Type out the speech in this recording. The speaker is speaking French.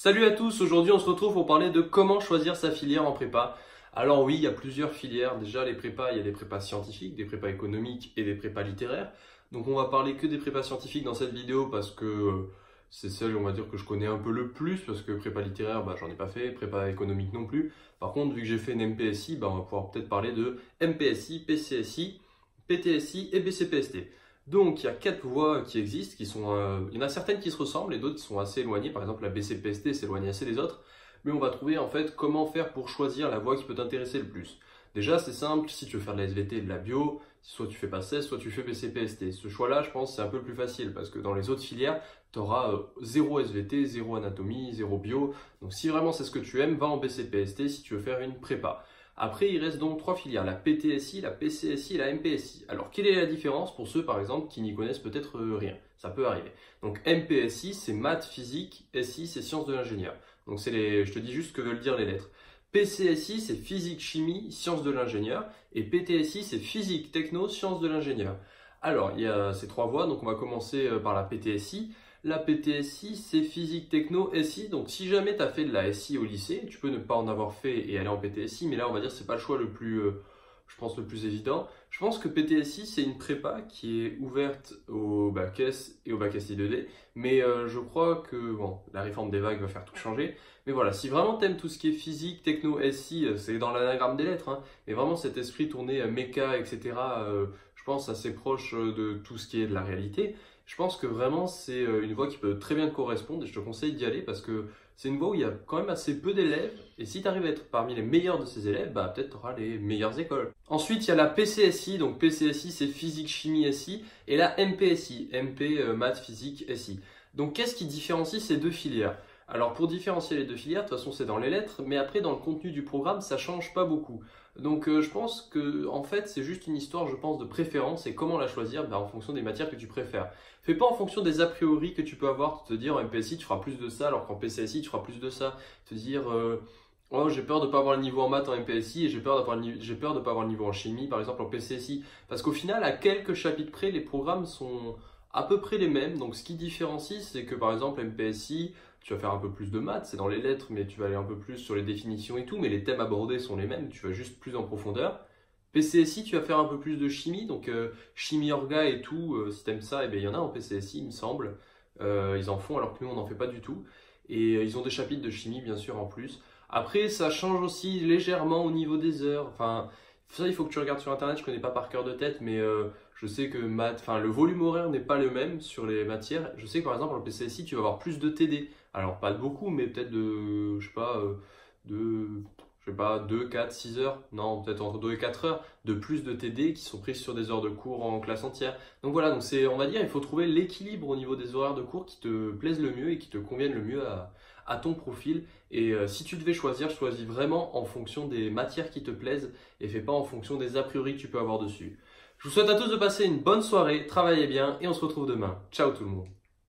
Salut à tous, aujourd'hui on se retrouve pour parler de comment choisir sa filière en prépa. Alors oui, il y a plusieurs filières. Déjà les prépas, il y a des prépas scientifiques, des prépas économiques et des prépas littéraires. Donc on va parler que des prépas scientifiques dans cette vidéo parce que c'est celle, on va dire, que je connais un peu le plus parce que prépa littéraire, j'en ai pas fait, prépa économique non plus. Par contre, vu que j'ai fait une MPSI, on va pouvoir peut-être parler de MPSI, PCSI, PTSI et BCPST. Donc il y a quatre voies qui existent, il y en a certaines qui se ressemblent et d'autres qui sont assez éloignées. Par exemple la BCPST s'éloigne assez des autres, mais on va trouver en fait comment faire pour choisir la voie qui peut t'intéresser le plus. Déjà c'est simple, si tu veux faire de la SVT et de la bio, soit tu fais pas 16, soit tu fais BCPST. Ce choix-là, je pense, c'est un peu plus facile parce que dans les autres filières, tu auras 0 SVT, 0 anatomie, 0 bio. Donc si vraiment c'est ce que tu aimes, va en BCPST si tu veux faire une prépa. Après, il reste donc trois filières, la PTSI, la PCSI et la MPSI. Alors, quelle est la différence pour ceux, par exemple, qui n'y connaissent peut-être rien? Ça peut arriver. Donc, MPSI, c'est maths, physique, SI, c'est sciences de l'ingénieur. Donc, je te dis juste ce que veulent dire les lettres. PCSI, c'est physique, chimie, sciences de l'ingénieur. Et PTSI, c'est physique, techno, sciences de l'ingénieur. Alors, il y a ces trois voies, donc on va commencer par la PTSI. La PTSI, c'est physique, techno, SI. Donc, si jamais tu as fait de la SI au lycée, tu peux ne pas en avoir fait et aller en PTSI. Mais là, on va dire que c'est pas le choix le plus, je pense, le plus évident. Je pense que PTSI, c'est une prépa qui est ouverte au bac S et au bac SI2D. Mais je crois que la réforme des vagues va faire tout changer. Mais voilà, si vraiment tu aimes tout ce qui est physique, techno, SI, c'est dans l'anagramme des lettres. Mais vraiment cet esprit tourné méca, etc., je pense assez proche de tout ce qui est de la réalité. Je pense que vraiment c'est une voie qui peut très bien te correspondre et je te conseille d'y aller parce que c'est une voie où il y a quand même assez peu d'élèves et si tu arrives à être parmi les meilleurs de ces élèves, peut-être tu auras les meilleures écoles. Ensuite, il y a la PCSI, donc PCSI c'est physique, chimie, SI et la MPSI, MP, maths, physique, SI. Donc qu'est-ce qui différencie ces deux filières? Alors pour différencier les deux filières, de toute façon c'est dans les lettres, mais après dans le contenu du programme ça change pas beaucoup. Donc je pense que en fait c'est juste une histoire, je pense, de préférence et comment la choisir en fonction des matières que tu préfères. Fais pas en fonction des a priori que tu peux avoir, te dire en MPSI tu feras plus de ça alors qu'en PCSI tu feras plus de ça. Te dire oh j'ai peur de pas avoir le niveau en maths en MPSI et j'ai peur de pas avoir le niveau en chimie par exemple en PCSI. Parce qu'au final à quelques chapitres près les programmes sont à peu près les mêmes. Donc ce qui différencie c'est que par exemple MPSI tu vas faire un peu plus de maths, c'est dans les lettres, mais tu vas aller un peu plus sur les définitions et tout, mais les thèmes abordés sont les mêmes, tu vas juste plus en profondeur. PCSI, tu vas faire un peu plus de chimie, donc chimie orga et tout, si t'aimes ça, il y en a en PCSI, il me semble. Ils en font alors que nous, on n'en fait pas du tout. Et ils ont des chapitres de chimie, bien sûr, en plus. Après, ça change aussi légèrement au niveau des heures. Enfin, ça, il faut que tu regardes sur Internet, je connais pas par cœur de tête, mais je sais que le volume horaire n'est pas le même sur les matières. Je sais que par exemple, en PCSI, tu vas avoir plus de TD. Alors, pas de beaucoup, mais peut-être de, je sais pas, 2, 4, 6 heures, non, peut-être entre 2 et 4 heures de plus de TD qui sont prises sur des heures de cours en classe entière. Donc voilà, on va dire, il faut trouver l'équilibre au niveau des horaires de cours qui te plaisent le mieux et qui te conviennent le mieux à ton profil. Et si tu devais choisir, choisis vraiment en fonction des matières qui te plaisent et fais pas en fonction des a priori que tu peux avoir dessus. Je vous souhaite à tous de passer une bonne soirée, travaillez bien et on se retrouve demain. Ciao tout le monde.